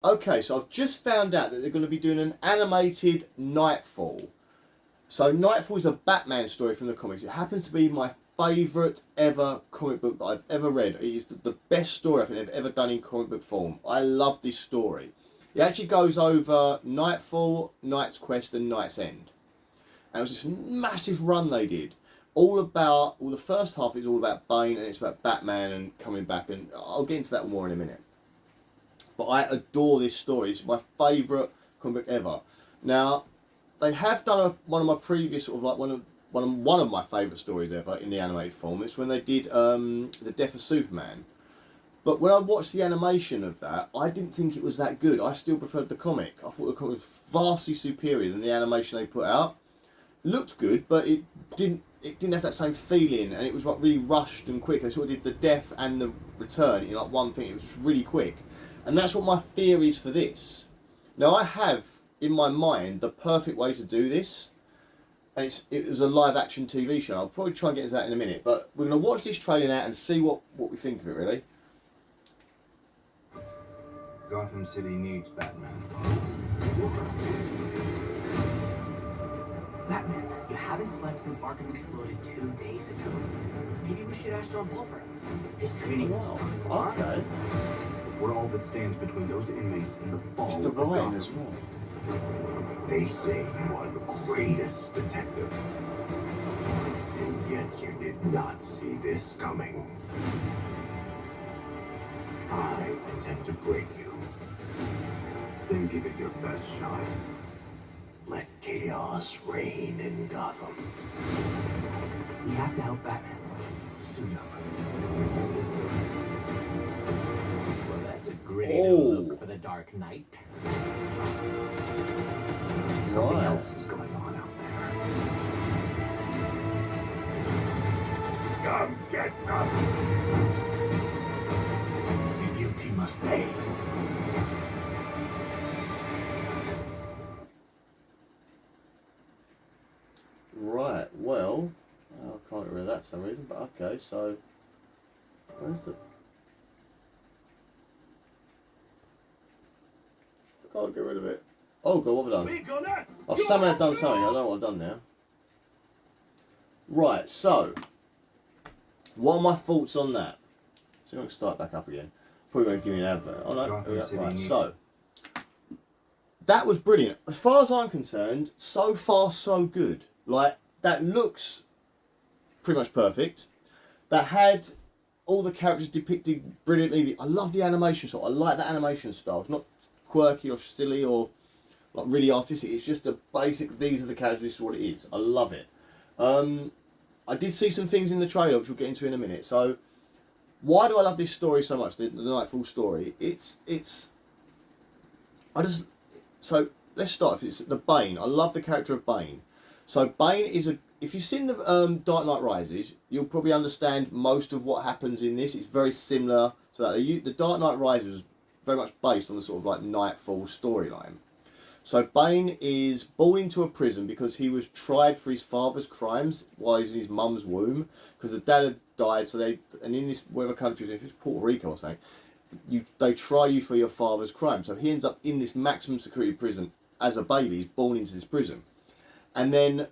Okay, so I've just found out that they're going to be doing an animated Knightfall. So Knightfall is a Batman story from the comics. It happens to be my favourite ever comic book that I've ever read. It is the best story I think they've ever done in comic book form. I love this story. It actually goes over Knightfall, Knight's Quest and Knight's End. And it was this massive run they did. All about, well, the first half is all about Bane and it's about Batman and coming back, and I'll get into that more in a minute. But I adore this story. It's my favourite comic book ever. Now, they have done one of my previous sort of like one of my favourite stories ever in the animated form. It's when they did the Death of Superman. But when I watched the animation of that, I didn't think it was that good. I still preferred the comic. I thought the comic was vastly superior than the animation they put out. It looked good, but it didn't have that same feeling, and it was like really rushed and quick. They sort of did the death and the return in like one thing. It was really quick. And that's what my fear is for this. Now I have in my mind the perfect way to do this, and it was a live action TV show. I'll probably try and get into that in a minute, but we're going to watch this trailer out and see what we think of it really. Gotham City needs Batman. Batman, you haven't slept since Arkham exploded 2 days ago. Maybe we should ask John Pulver. His training is coming on. Okay. We're all that stands between those inmates and the fall It's of the Gotham. Ryan as well. They say you are the greatest detective. And yet you did not see this coming. I intend to break you. Then give it your best shot. Let chaos reign in Gotham. We have to help Batman. Suit up. Well, that's a gritty look for the Dark Knight. Something else is going on out there. Come get some! The guilty must pay. Right, well, I can't get rid of that for some reason, but okay, so where's the... I can't get rid of it. Oh god, what have I done? I've somehow done something, I don't know what I've done now. Right, so, what are my thoughts on that? So I'm going to start back up again. Probably won't give me an advert. Oh no, right, so, that was brilliant. As far as I'm concerned, so far so good. Like, that looks pretty much perfect. That had all the characters depicted brilliantly. I love the animation style. I like that animation style. It's not quirky or silly or like really artistic. It's just a basic, these are the characters, this is what it is. I love it. I did see some things in the trailer, which we'll get into in a minute. So, why do I love this story so much, the Knightfall story? So, let's start. It's the Bane. I love the character of Bane. So Bane is if you've seen the Dark Knight Rises, you'll probably understand most of what happens in this. It's very similar to that. The Dark Knight Rises was very much based on the sort of like Knightfall storyline. So Bane is born into a prison because he was tried for his father's crimes while he was in his mum's womb, because the dad had died. So and in this whatever country, if it's Puerto Rico or something, they try you for your father's crime. So he ends up in this maximum security prison as a baby. He's born into this prison. And then,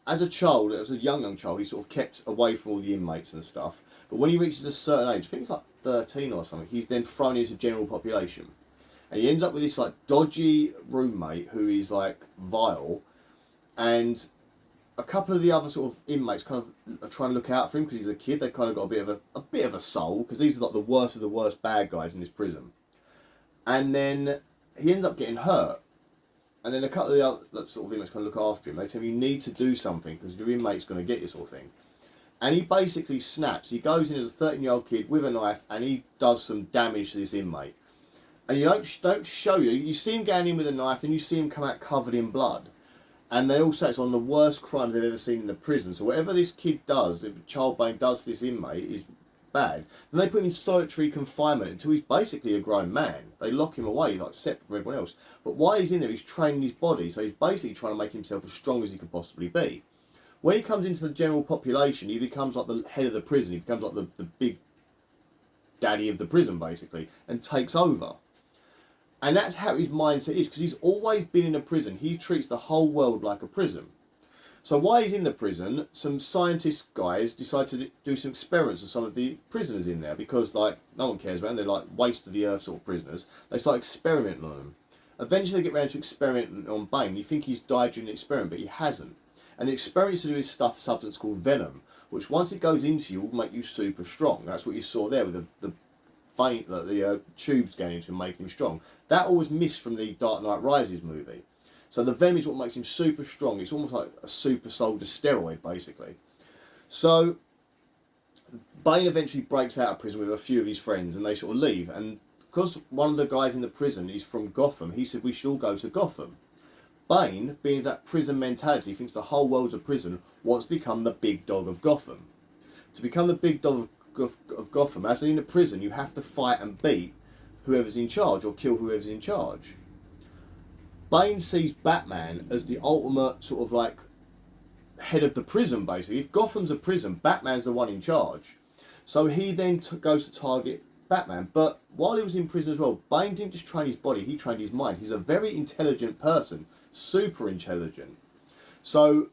as a child, as a young child, he's sort of kept away from all the inmates and stuff. But when he reaches a certain age, I think it's like 13 or something, he's then thrown into general population. And he ends up with this like dodgy roommate who is like vile. And a couple of the other sort of inmates kind of are trying to look out for him because he's a kid. They've kind of got a bit of a soul, because these are like the worst of the worst bad guys in this prison. And then he ends up getting hurt. And then a couple of the other sort of inmates kind of look after him. They tell him, you need to do something because your inmate's going to get you, sort of thing. And he basically snaps. He goes in as a 13-year-old kid with a knife and he does some damage to this inmate. And you don't show you. You see him going in with a knife, and you see him come out covered in blood. And they all say it's on the worst crimes they've ever seen in the prison. So whatever this kid does, if Child Bane does to this inmate, is bad. Then they put him in solitary confinement until he's basically a grown man. They lock him away, like separate from everyone else. But while he's in there, he's training his body, so he's basically trying to make himself as strong as he could possibly be. When he comes into the general population, he becomes like the head of the prison. He becomes like the big daddy of the prison, basically, and takes over. And that's how his mindset is, because he's always been in a prison. He treats the whole world like a prison. So while he's in the prison, some scientist guys decide to do some experiments on some of the prisoners in there, because like no one cares about them. They're like waste of the earth sort of prisoners. They start experimenting on them. Eventually they get around to experimenting on Bane. You think he's died during the experiment, but he hasn't. And the experiment is to do with substance called venom, which once it goes into you will make you super strong. That's what you saw there with the tubes going into him, making him strong. That all was missed from the Dark Knight Rises movie. So the venom is what makes him super strong. It's almost like a super soldier steroid, basically. So Bane eventually breaks out of prison with a few of his friends, and they sort of leave. And because one of the guys in the prison is from Gotham, he said we should all go to Gotham. Bane, being that prison mentality, thinks the whole world's a prison, wants to become the big dog of Gotham. To become the big dog of Gotham, as in a prison, you have to fight and beat whoever's in charge, or kill whoever's in charge. Bane sees Batman as the ultimate sort of like head of the prison, basically. If Gotham's a prison, Batman's the one in charge. So he then goes to target Batman. But while he was in prison as well, Bane didn't just train his body, he trained his mind. He's a very intelligent person, super intelligent. So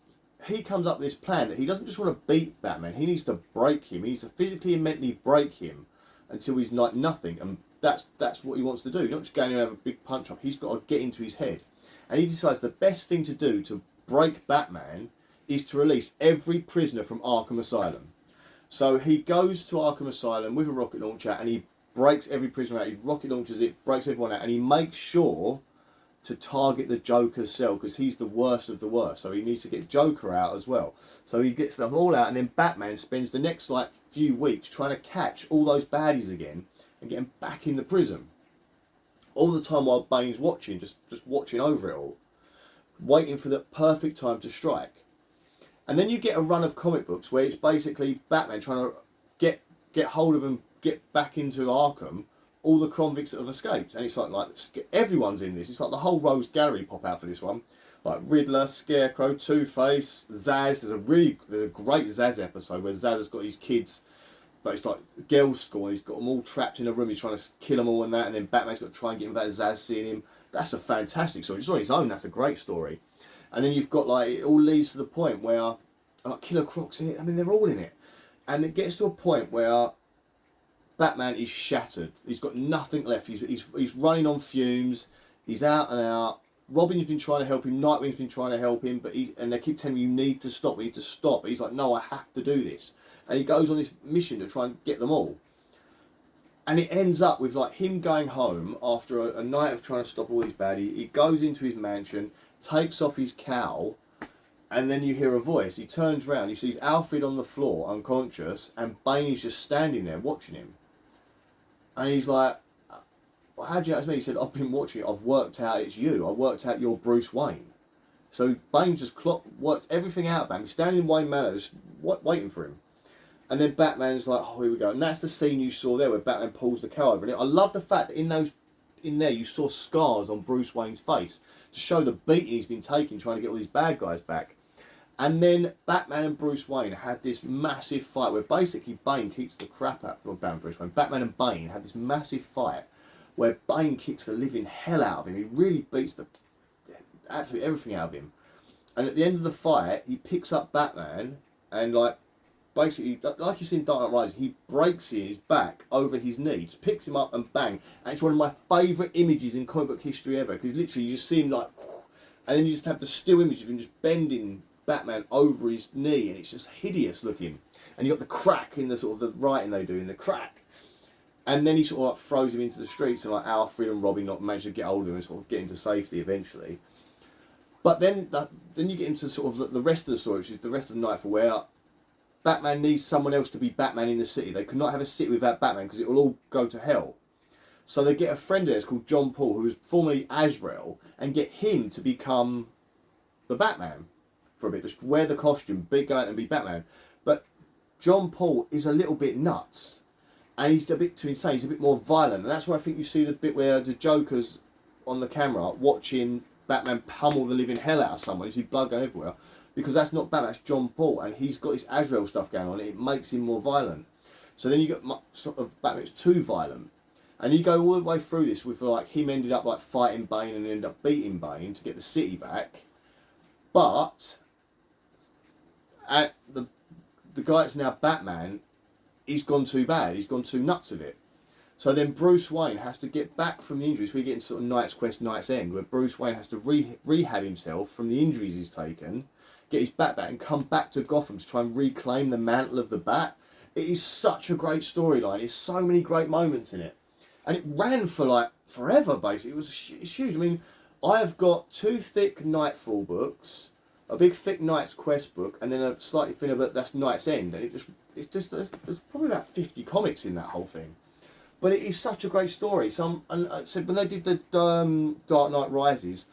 he comes up with this plan that he doesn't just want to beat Batman, he needs to break him. He needs to physically and mentally break him until he's like nothing. And that's what he wants to do. He's not just going to have a big punch up. He's got to get into his head. And he decides the best thing to do to break Batman is to release every prisoner from Arkham Asylum. So he goes to Arkham Asylum with a rocket launcher and he breaks every prisoner out. He rocket launches it, breaks everyone out, and he makes sure to target the Joker's cell, because he's the worst of the worst. So he needs to get Joker out as well. So he gets them all out, and then Batman spends the next like few weeks trying to catch all those baddies again and get them back in the prison. All the time while Bane's watching, just watching over it all, waiting for the perfect time to strike. And then you get a run of comic books where it's basically Batman trying to get hold of and get back into Arkham all the convicts that have escaped. And it's like everyone's in this. It's like the whole Rose Gallery pop out for this one. Like Riddler, Scarecrow, Two-Face, Zaz. There's a great Zaz episode where Zaz has got his kids, but it's like girls' school, and he's got them all trapped in a room. He's trying to kill them all and that, and then Batman's got to try and get him without Zaz seeing him. That's a fantastic story. Just on its own, that's a great story. And then you've got like, it all leads to the point where like Killer Croc's in it. I mean, they're all in it. And it gets to a point where Batman is shattered. He's got nothing left. He's running on fumes. He's out and out. Robin's been trying to help him. Nightwing's been trying to help him, and they keep telling him, you need to stop. We need to stop. But he's like, no, I have to do this. And he goes on this mission to try and get them all. And it ends up with like him going home after a night of trying to stop all these baddies. He goes into his mansion, takes off his cowl, and then you hear a voice. He turns around, he sees Alfred on the floor, unconscious, and Bane is just standing there watching him. And he's like, well, how do you know it's me? He said, I've been watching it. I've worked out it's you. I worked out you're Bruce Wayne. So Bane just worked everything out about him. He's standing in Wayne Manor, just waiting for him. And then Batman's like, oh, here we go. And that's the scene you saw there where Batman pulls the cowl over. And I love the fact that in there you saw scars on Bruce Wayne's face to show the beating he's been taking trying to get all these bad guys back. And then Batman and Bruce Wayne had this massive fight where basically Bane kicks the crap out of Batman and Bane had this massive fight where Bane kicks the living hell out of him. He really beats absolutely everything out of him. And at the end of the fight, he picks up Batman and like basically, like you see in Dark Knight Rises, he breaks his back over his knee, just picks him up and bang. And it's one of my favourite images in comic book history ever, because literally you just see him like, and then you just have the still image of him just bending Batman over his knee, and it's just hideous looking. And you got the crack in the sort of the writing they do in the crack. And then he sort of like throws him into the streets, and like Alfred and Robin not manage to get hold of him and sort of get him to safety eventually. But then you get into sort of the rest of the story, which is the rest of Knightfall, where Batman needs someone else to be Batman in the city. They could not have a city without Batman because it will all go to hell. So they get a friend of theirs called John Paul, who was formerly Azrael, and get him to become the Batman for a bit. Just wear the costume, go out and be Batman. But John Paul is a little bit nuts, and he's a bit too insane. He's a bit more violent, and that's why I think you see the bit where the Joker's on the camera watching Batman pummel the living hell out of someone. You see blood going everywhere. Because that's not Batman, that's John Paul, and he's got his Azrael stuff going on. It makes him more violent. So then you got sort of Batman, it's too violent. And you go all the way through this with like him ended up like fighting Bane and ended up beating Bane to get the city back. But at the guy that's now Batman, he's gone too bad. He's gone too nuts with it. So then Bruce Wayne has to get back from the injuries. We get into sort of Knight's Quest, Knight's End, where Bruce Wayne has to rehab himself from the injuries he's taken, get his bat back, and come back to Gotham to try and reclaim the mantle of the Bat. It is such a great storyline. There's so many great moments in it. And it ran for like forever, basically. It's huge. I mean, I've got 2 thick Knightfall books, a big thick Knight's Quest book, and then a slightly thinner book that's Knight's End. And there's probably about 50 comics in that whole thing. But it is such a great story. And I said when they did the Dark Knight Rises,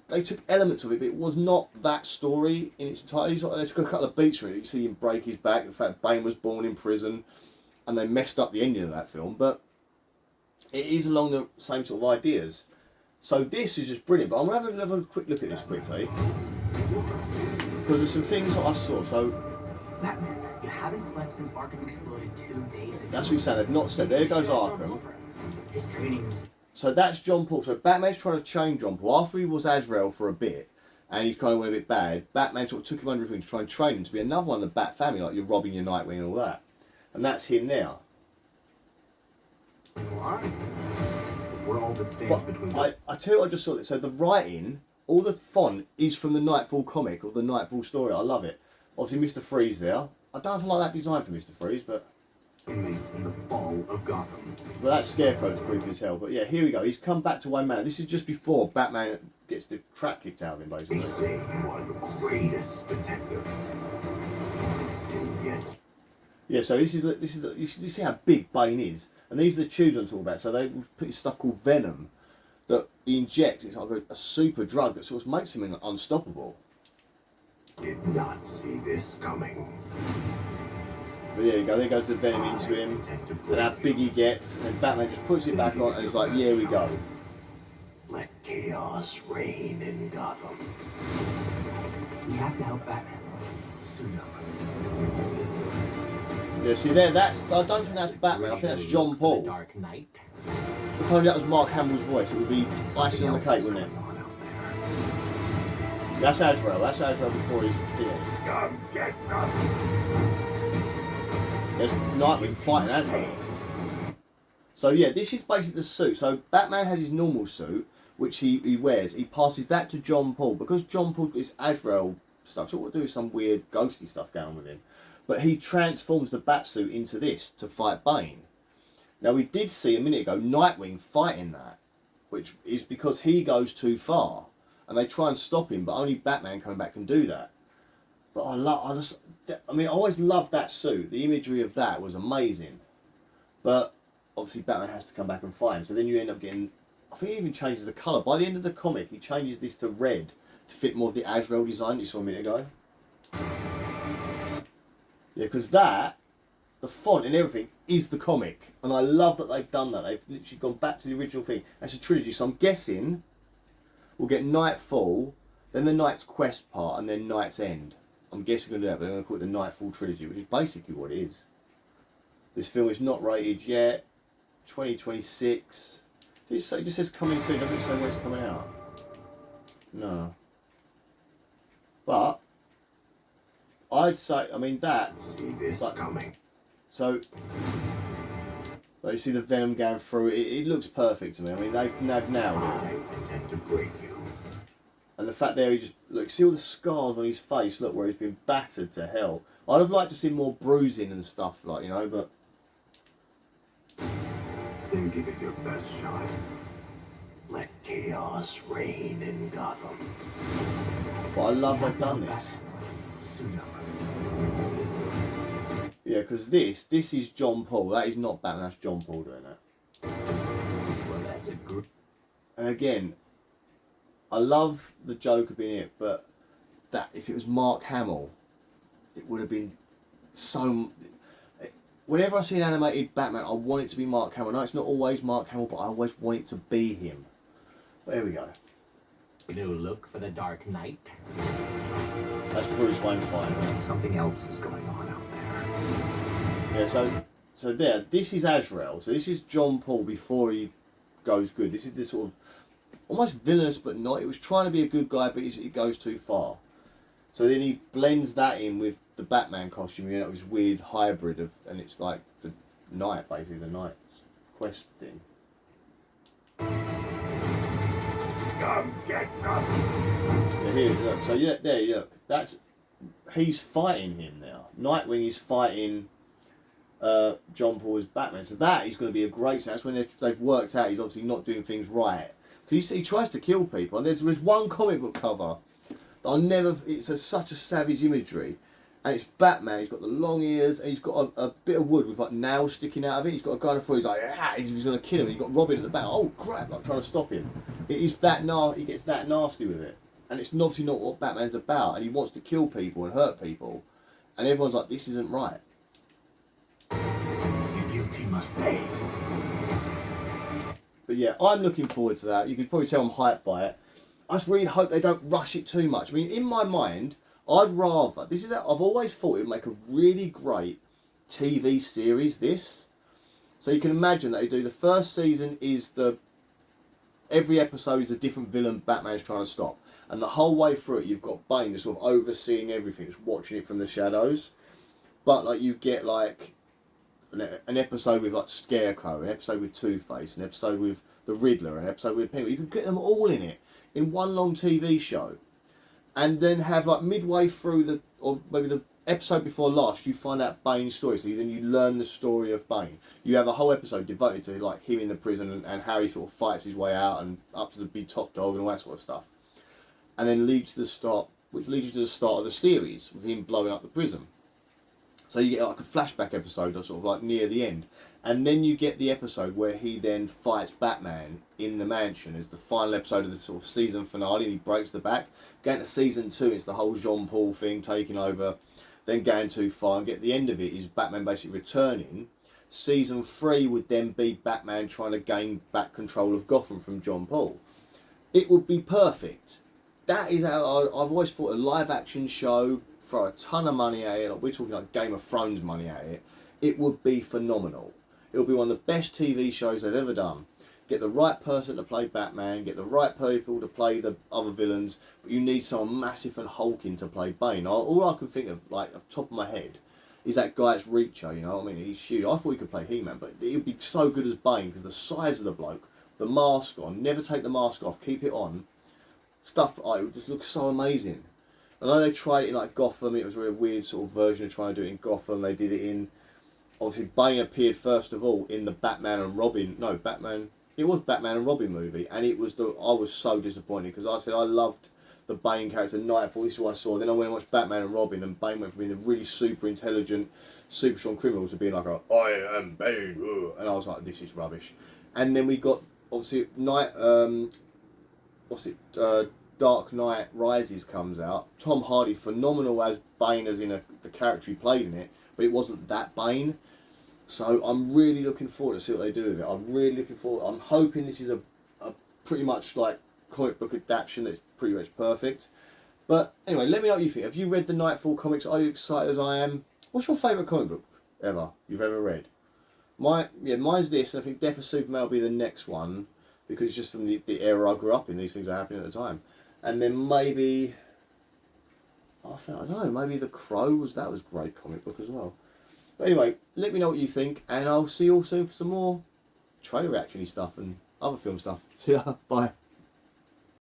they took elements of it, but it was not that story in its entirety. They took a couple of beats from it. You see him break his back, the fact Bane was born in prison, and they messed up the ending of that film. But it is along the same sort of ideas. So this is just brilliant. But I'm going to have a quick look at this quickly, because there's some things that I saw. So Batman, you haven't slept since Arkham exploded 2 days ago. that's what you're saying. They've not said. There goes Arkham. His training was... So that's John Paul. So Batman's trying to chain John Paul. After he was Azrael for a bit, and he kind of went a bit bad, Batman sort of took him under his wing to try and train him to be another one of the Bat family, like your Robin, your Nightwing and all that. And that's him now. We're all that stands between them. I tell you what, I just saw this. So the writing, all the font is from the Knightfall comic or the Knightfall story. I love it. Obviously Mr. Freeze there. I don't know if I like that design for Mr. Freeze, but... Inmates in the fall of Gotham. Well, that Scarecrow's creepy as hell. But yeah, here we go. He's come back to Wayne Manor. This is just before Batman gets the crap kicked out of him, basically. They say you are the greatest detective. And yet, Yeah, so this is you see how big Bane is, and these are the tubes I'm talking about. So they put this stuff called venom that he injects. It's like a super drug that sort of makes him unstoppable. did not see this coming. But there you go. There goes the venom into him, and how big he gets, and then Batman just puts it back on, and he's like, "Here we go." Let chaos reign in Gotham. We have to help Batman. Suit up. Yeah, see there, I don't think that's Batman. I think that's John Paul. Dark Knight. If only that was Mark Hamill's voice, it would be icing on the cake, wouldn't it? That's Azrael. That's Azrael before he's here. Come get some. There's Nightwing fighting Azrael. So yeah, this is basically the suit. So Batman has his normal suit, which he wears. He passes that to John Paul. Because John Paul is Azrael stuff, so what do with some weird ghosty stuff going on with him. But he transforms the Batsuit into this to fight Bane. Now we did see a minute ago Nightwing fighting that, which is because he goes too far. And they try and stop him, but only Batman coming back can do that. But I always loved that suit. The imagery of that was amazing. But obviously Batman has to come back and fight him. So then you end up getting, I think he even changes the colour. By the end of the comic, he changes this to red to fit more of the Azrael design you saw a minute ago. Yeah, because the font and everything is the comic. And I love that they've done that. They've literally gone back to the original thing. That's a trilogy. So I'm guessing we'll get Knightfall, then the Knight's Quest part, and then Knight's End. I'm guessing we're going to do that, but they're going to call it the Knightfall trilogy, which is basically what it is. This film is not rated yet. 2026. It just says coming soon. Doesn't it say when it's coming out? No. But I'd say, that. See this coming. So you see the venom going through. It looks perfect to me. They've nailed it. I intend to break you. And the fact there, he just look, see all the scars on his face. Look where he's been battered to hell. I'd have liked to see more bruising and stuff, but. Then give it your best shot. Let chaos reign in Gotham. But I love they've done this. Suit up. Yeah, because this is John Paul. That is not Batman. That's John Paul doing that. Well, that's a good. And again, I love the Joker being it, but that if it was Mark Hamill, it would have been so. Whenever I see an animated Batman, I want it to be Mark Hamill. No, it's not always Mark Hamill, but I always want it to be him. But here we go. New look for the Dark Knight. That's Bruce Wayne fighting. Something else is going on out there. Yeah, so so there, this is Azrael. So this is John Paul before he goes good. This is this sort of almost villainous, but not. It was trying to be a good guy, but it goes too far. So then he blends that in with the Batman costume. You know, this weird hybrid of, and it's like the Knight, basically the Knight quest thing. Come get some. Yeah, here, look. So yeah, there, look. That's he's fighting him now. Nightwing is fighting John Paul as Batman. So that is going to be a great scene. That's when they've worked out he's obviously not doing things right. Because he tries to kill people. And there's one comic book cover that I'll never... It's such a savage imagery. And it's Batman. He's got the long ears. And he's got a bit of wood with like nails sticking out of it. He's got a gun for. He's like, ah, he's going to kill him. And he's got Robin at the back. Oh, crap. Like trying to stop him. It is that he gets that nasty with it. And it's obviously not what Batman's about. And he wants to kill people and hurt people. And everyone's like, this isn't right. The guilty must pay. But yeah, I'm looking forward to that. You could probably tell I'm hyped by it. I just really hope they don't rush it too much. I mean, in my mind, I'd rather... I've always thought it would make a really great TV series, this. So you can imagine that they do... The first season is every episode is a different villain Batman's trying to stop. And the whole way through it, you've got Bane just sort of overseeing everything, just watching it from the shadows. But like you get like an episode with like Scarecrow, an episode with Two-Face, an episode with the Riddler, an episode with Penguin. You could get them all in it in one long TV show, and then have like midway through or maybe the episode before last, you find out Bane's story. So then you learn the story of Bane. You have a whole episode devoted to like him in the prison and how he sort of fights his way out and up to the big top dog and all that sort of stuff. And then leads to the start, which leads you to the start of the series with him blowing up the prison. So you get like a flashback episode or sort of like near the end. And then you get the episode where he then fights Batman in the mansion. It's the final episode of the sort of season finale and he breaks the back. Going to season 2, it's the whole Jean Paul thing taking over. Then going too far and get the end of it is Batman basically returning. Season 3 would then be Batman trying to gain back control of Gotham from John Paul. It would be perfect. That is how I've always thought a live action show, throw a ton of money at it, like we're talking like Game of Thrones money at it, it would be phenomenal. It would be one of the best TV shows they've ever done. Get the right person to play Batman, get the right people to play the other villains, but you need someone massive and hulking to play Bane. All I can think of, like, off the top of my head, is that guy that's Reacher, you know what I mean? He's huge. I thought he could play He-Man, but it would be so good as Bane, because the size of the bloke, the mask on, never take the mask off, keep it on, stuff, it would just look so amazing. I know they tried it in like Gotham, it was a really weird sort of version of trying to do it in Gotham. They did it in, obviously Bane appeared first of all in the Batman and Robin movie, and it was I was so disappointed because I said I loved the Bane character Knightfall, this is what I saw. Then I went and watched Batman and Robin, and Bane went from being a really super intelligent, super strong criminal to being like I am Bane, and I was like, this is rubbish. And then we got obviously Dark Knight Rises comes out. Tom Hardy, phenomenal as Bane, as in the character he played in it, but it wasn't that Bane. So I'm really looking forward to see what they do with it. I'm really looking forward. I'm hoping this is a pretty much like comic book adaptation that's pretty much perfect. But anyway, let me know what you think. Have you read the Knightfall comics? Are you excited as I am? What's your favourite comic book you've ever read? Mine's this, and I think Death of Superman will be the next one because it's just from the era I grew up in. These things are happening at the time. And then maybe, I don't know, maybe The Crow was a great comic book as well. But anyway, let me know what you think, and I'll see you all soon for some more trailer reaction-y stuff and other film stuff. See ya, bye.